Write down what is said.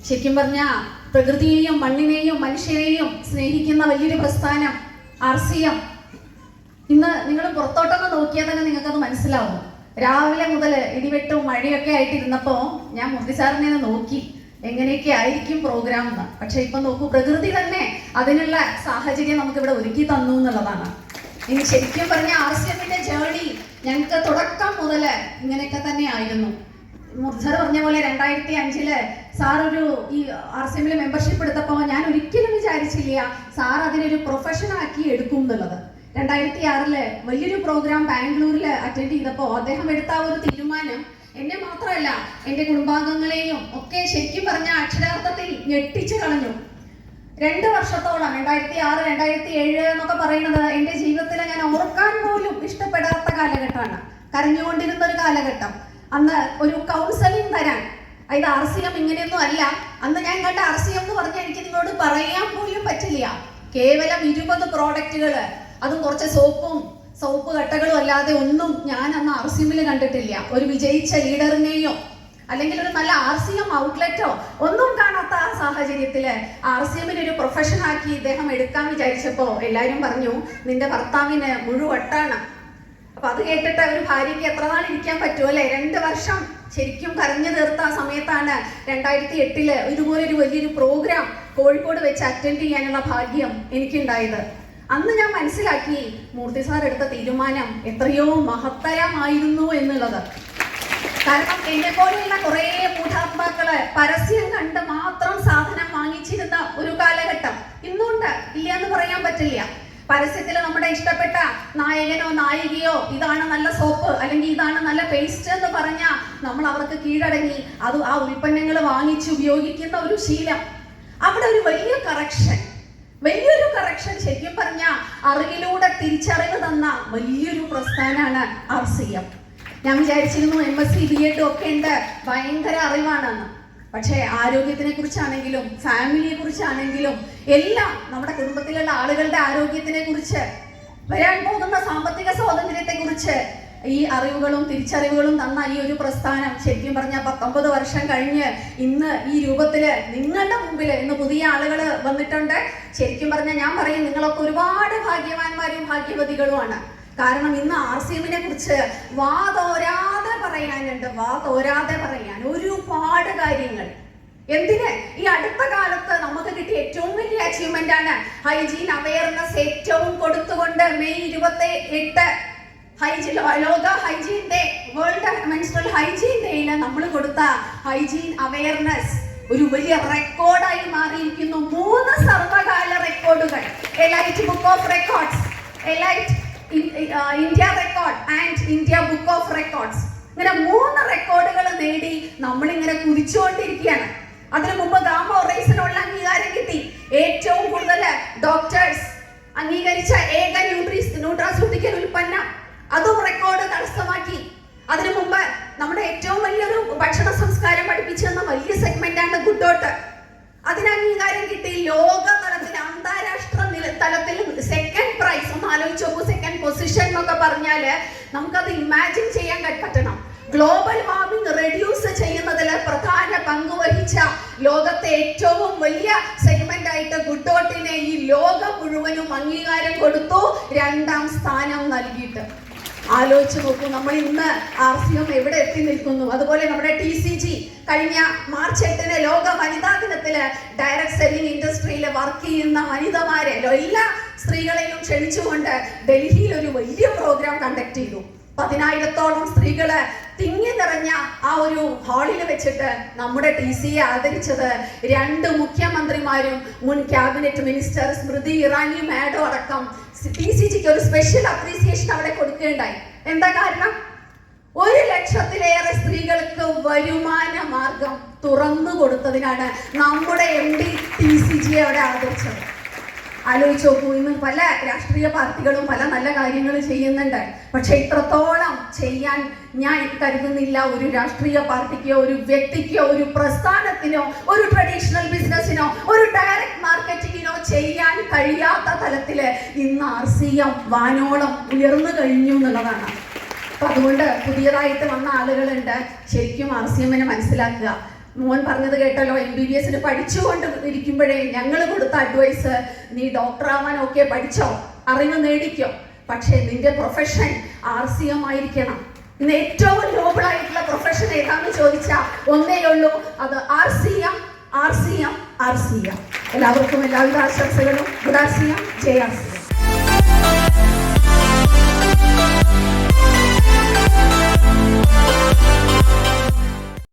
ശരിക്കും പറഞ്ഞാൽ പ്രകൃതിയെയും മണ്ണിനെയും മനുഷ്യനെയും സ്നേഹിക്കുന്ന വലിയൊരു പ്രസ്ഥാനം RCM. ഇന്ന് നിങ്ങൾ പുറത്തോട്ടൊന്ന് നോക്കിയാൽ തന്നെ നിങ്ങൾക്കത് മനസ്സിലാവും. രാവിലെ മുതൽ ഇടിവെട്ടും മഴയൊക്കെ ആയിട്ടിരുന്നപ്പോൾ ഞാൻ മൂർത്തി സാറിനെ നോക്കി എങ്ങനെയൊക്കെ ആയിരിക്കും പ്രോഗ്രാം എന്ന്. പക്ഷെ ഇപ്പൊ നോക്കൂ, പ്രകൃതി തന്നെ അതിനുള്ള സാഹചര്യം നമുക്ക് ഇവിടെ ഒരുക്കി തന്നു എന്നുള്ളതാണ്. ഇനി ശരിക്കും പറഞ്ഞ RCMന്റെ ജേർണി ഞങ്ങൾക്ക് തുടക്കം മുതൽ ഇങ്ങനെയൊക്കെ തന്നെ ആയിരുന്നു. മുർജർ പറഞ്ഞ പോലെ 2005 സാർ ഈ RCMൽ മെമ്പർഷിപ്പ് എടുത്തപ്പോൾ ഞാൻ ഒരിക്കലും വിചാരിച്ചില്ല സാർ അതിനൊരു പ്രൊഫഷൻ ആക്കി എടുക്കും എന്നുള്ളത്. 2006 വലിയൊരു പ്രോഗ്രാം ബാംഗ്ലൂരിൽ അറ്റൻഡ് ചെയ്തപ്പോൾ അദ്ദേഹം എടുത്ത ഒരു തീരുമാനം എന്നെ മാത്രമല്ല എൻ്റെ കുടുംബാംഗങ്ങളെയും ഒക്കെ ശരിക്കും പറഞ്ഞ അക്ഷരാർത്ഥത്തിൽ ഞെട്ടിച്ചു കളഞ്ഞു. 2 വർഷത്തോളം 2006, 2007 എന്നൊക്കെ പറയുന്നത് എൻ്റെ ജീവിതത്തിൽ ഞാൻ ഓർക്കാൻ പോലും ഇഷ്ടപ്പെടാത്ത കാലഘട്ടമാണ്. കരഞ്ഞുകൊണ്ടിരുന്ന ഒരു കാലഘട്ടം. അന്ന് ഒരു കൗൺസിലിംഗ് തരാൻ, അതായത് RCM ഇങ്ങനെയൊന്നും അല്ല. അന്ന് ഞാൻ കണ്ട RCM എന്ന് പറഞ്ഞാൽ എനിക്ക് നിങ്ങളോട് പറയാൻ പോലും പറ്റില്ല. കേവലം 20 പ്രോഡക്റ്റുകൾ, അതും കുറച്ച് സോപ്പ് കട്ടകളും അല്ലാതെ ഒന്നും ഞാൻ അന്ന് RCMൽ കണ്ടിട്ടില്ല. ഒരു വിജയിച്ച ലീഡറിനെയോ അല്ലെങ്കിൽ ഒരു നല്ല RCM ഔട്ട്ലെറ്റോ ഒന്നും കാണാത്ത ആ സാഹചര്യത്തില് RCMന് ഒരു പ്രൊഫഷൻ ആക്കി ഇദ്ദേഹം എടുക്കാൻ വിചാരിച്ചപ്പോ എല്ലാവരും പറഞ്ഞു നിന്റെ ഭർത്താവിന് മുഴുവട്ടാണ്. അപ്പൊ അത് കേട്ടിട്ട് ഒരു ഭാര്യയ്ക്ക് എത്ര നാൾ ഇരിക്കാൻ പറ്റുമോ അല്ലെ? 2 വർഷം ശരിക്കും കരഞ്ഞു തീർത്ത ആ സമയത്താണ് 2008 ഇതുപോലൊരു വലിയൊരു പ്രോഗ്രാം കോഴിക്കോട് വെച്ച് അറ്റൻഡ് ചെയ്യാനുള്ള ഭാഗ്യം എനിക്കുണ്ടായത്. അന്ന് ഞാൻ മനസ്സിലാക്കി മൂർത്തി സാർ എടുത്ത തീരുമാനം എത്രയോ മഹത്തരമായിരുന്നു എന്നുള്ളത്. കാരണം എന്നെ പോലെയുള്ള കുറെ മൂഢാത്മാക്കള് പരസ്യം കണ്ട് മാത്രം സാധനം വാങ്ങിച്ചിരുന്ന ഒരു കാലഘട്ടം ഇന്നുണ്ട്, ഇല്ല എന്ന് പറയാൻ പറ്റില്ല. പരസ്യത്തിൽ നമ്മുടെ ഇഷ്ടപ്പെട്ട നായകനോ നായികയോ ഇതാണ് നല്ല സോപ്പ് അല്ലെങ്കിൽ ഇതാണ് നല്ല പേസ്റ്റ് എന്ന് പറഞ്ഞാൽ നമ്മൾ അവർക്ക് കീഴടങ്ങി അത് ആ ഉൽപ്പന്നങ്ങൾ വാങ്ങിച്ച് ഉപയോഗിക്കുന്ന ഒരു ശീലം. അവിടെ ഒരു വലിയൊരു കറക്ഷൻ ശരിക്കും പറഞ്ഞ അറിവിലൂടെ തിരിച്ചറിവ് തന്ന വലിയൊരു പ്രസ്ഥാനമാണ് RCM. ഞാൻ വിചാരിച്ചിരുന്നു MSc B.Ed ഒക്കെ ഉണ്ട്, ഭയങ്കര അറിവാണെന്ന്. പക്ഷേ ആരോഗ്യത്തിനെ കുറിച്ചാണെങ്കിലും ഫാമിലിയെ കുറിച്ചാണെങ്കിലും എല്ലാം നമ്മുടെ കുടുംബത്തിലുള്ള ആളുകളുടെ ആരോഗ്യത്തിനെ കുറിച്ച്, വരാൻ പോകുന്ന സാമ്പത്തിക സ്വാതന്ത്ര്യത്തെ കുറിച്ച് ഈ അറിവുകളും തിരിച്ചറിവുകളും തന്ന ഈ ഒരു പ്രസ്ഥാനം ശരിക്കും പറഞ്ഞാൽ 19 വർഷം കഴിഞ്ഞ് ഇന്ന് ഈ രൂപത്തില് നിങ്ങളുടെ മുമ്പിൽ ഇന്ന് പുതിയ ആളുകൾ വന്നിട്ടുണ്ട്. ശരിക്കും പറഞ്ഞാൽ ഞാൻ പറയും നിങ്ങളൊക്കെ ഒരുപാട് ഭാഗ്യവാന്മാരും ഭാഗ്യവതികളുമാണ്. കാരണം ഇന്ന് RCMനെ കുറിച്ച് വാതോരാതെ പറയാൻ ഒരുപാട് കാര്യങ്ങൾ. എന്തിന് ഈ അടുത്ത കാലത്ത് നമുക്ക് കിട്ടിയ ഏറ്റവും വലിയ അച്ചീവ്മെന്റ് ആണ് ഹൈജീൻ അവയർനെസ് ഏറ്റവും കൊടുത്തുകൊണ്ട് മെയ് 28 ലോക hygiene day, world menstrual hygiene ഡേയിൽ നമ്മൾ കൊടുത്ത ഹൈജീൻ അവയർനെസ് ഒരു വലിയ റെക്കോർഡായി മാറിയിരിക്കുന്നു. 3 സർവകാല റെക്കോർഡുകൾ, elite book of records, elite India record and India book of records. ഇങ്ങനെ 3 റെക്കോർഡുകൾ നേടി നമ്മളിങ്ങനെ കുതിച്ചുകൊണ്ടിരിക്കുകയാണ്. അതിനു മുമ്പ് ഗാമ ഒറൈസിനുള്ള അംഗീകാരം കിട്ടി. ഏറ്റവും കൂടുതൽ ഡോക്ടേഴ്സ് അംഗീകരിച്ച ഏക ന്യൂട്രാസ്യൂട്ടിക്കൽ ഉൽപ്പന്നം, അതും റെക്കോർഡ് കരസ്ഥമാക്കി. അതിനു മുമ്പ് നമ്മുടെ ഏറ്റവും വലിയൊരു ഭക്ഷണ സംസ്കാരം പഠിപ്പിച്ചെന്ന വലിയ സെഗ്മെന്റാണ് ഗുഡ്ഡോട്ട്, അതിന് അംഗീകാരം കിട്ടി. ലോക തലത്തിൽ അന്താരാഷ്ട്ര തലത്തിൽ സെക്കൻഡ് പ്രൈസ്. ഒന്ന് ആലോചിച്ച് നോക്കൂ, സെക്കൻഡ് പൊസിഷൻ എന്നൊക്കെ പറഞ്ഞാല് നമുക്കത് ഇമാജിൻ ചെയ്യാൻ പറ്റണം. ഗ്ലോബൽ വാർമിംഗ് റെഡ്യൂസ് ചെയ്യുന്നതിൽ പ്രധാന പങ്ക് വഹിച്ച ലോകത്തെ ഏറ്റവും വലിയ സെഗ്മെന്റ് ആയിട്ട് ഗുഡ്ഡോട്ടിനെ ഈ ലോകം മുഴുവനും അംഗീകാരം കൊടുത്തു, 2ാം സ്ഥാനം നൽകിയിട്ട്. ആലോചിച്ച് നോക്കൂ, നമ്മൾ ഇന്ന് RCM എവിടെ എത്തി നിൽക്കുന്നു. അതുപോലെ നമ്മുടെ TCG കഴിഞ്ഞ മാർച്ച് 8 ലോക വനിതാ ദിനത്തില് ഡയറക്ട് സെല്ലിംഗ് ഇൻഡസ്ട്രിയിൽ വർക്ക് ചെയ്യുന്ന വനിതമാരെ എല്ലാ സ്ത്രീകളെയും ക്ഷണിച്ചുകൊണ്ട് ഡൽഹിയിൽ ഒരു വലിയ പ്രോഗ്രാം കണ്ടക്ട് ചെയ്തു. 10,000-ഓളം സ്ത്രീകള് തിങ്ങി നിറഞ്ഞ ആ ഒരു ഹാളിൽ വെച്ചിട്ട് നമ്മുടെ TCയെ ആദരിച്ചത് 2 മുഖ്യമന്ത്രിമാരും മുൻ cabinet minister Smriti Irani madam അടക്കം TCGക്ക് ഒരു സ്പെഷ്യൽ അപ്രീസിയേഷൻ അവിടെ കൊടുക്കുകയുണ്ടായി. എന്താ കാരണം? 1 ലക്ഷത്തിലേറെ സ്ത്രീകൾക്ക് വരുമാന മാർഗം തുറന്നു കൊടുത്തതിനാണ് നമ്മുടെ MD TCGയെ അവിടെ ആദരിച്ചത്. ആലോചിച്ച് നോക്കൂ, ഇന്ന് പല രാഷ്ട്രീയ പാർട്ടികളും പല നല്ല കാര്യങ്ങൾ ചെയ്യുന്നുണ്ട്. പക്ഷെ ഇത്രത്തോളം ചെയ്യാൻ ഞാൻ കരുതുന്നില്ല ഒരു രാഷ്ട്രീയ പാർട്ടിക്കോ ഒരു വ്യക്തിക്കോ ഒരു പ്രസ്ഥാനത്തിനോ ഒരു ട്രഡീഷണൽ ബിസിനസ്സിനോ ഒരു ഡയറക്ട് മാർക്കറ്റിങ്ങിനോ ചെയ്യാൻ കഴിയാത്ത തലത്തില് ഇന്ന് RCM വാനോളം ഉയർന്നു കഴിഞ്ഞു എന്നുള്ളതാണ്. അപ്പൊ അതുകൊണ്ട് പുതിയതായിട്ട് വന്ന ആളുകളുണ്ട്, ശരിക്കും RCMനെ മനസ്സിലാക്കുക. മോൻ പറഞ്ഞത് കേട്ടല്ലോ, MBBS പഠിച്ചുകൊണ്ട് ഇരിക്കുമ്പോഴേ ഞങ്ങൾ കൊടുത്ത അഡ്വൈസ്, നീ ഡോക്ടറാവാനൊക്കെ പഠിച്ചോ, അറിവ് നേടിക്കോ, പക്ഷേ നിന്റെ പ്രൊഫഷൻ RCM ആയിരിക്കണം. ഇന്ന് ഏറ്റവും നോബിൾ ആയിട്ടുള്ള പ്രൊഫഷൻ ഏതാണെന്ന് ചോദിച്ചാൽ ഒന്നേ ഉള്ളൂ, അത് RCM. എല്ലാവർക്കും എല്ലാവിധ ആശംസകളും. ഗുഡ് RCM, ജയ് RCM.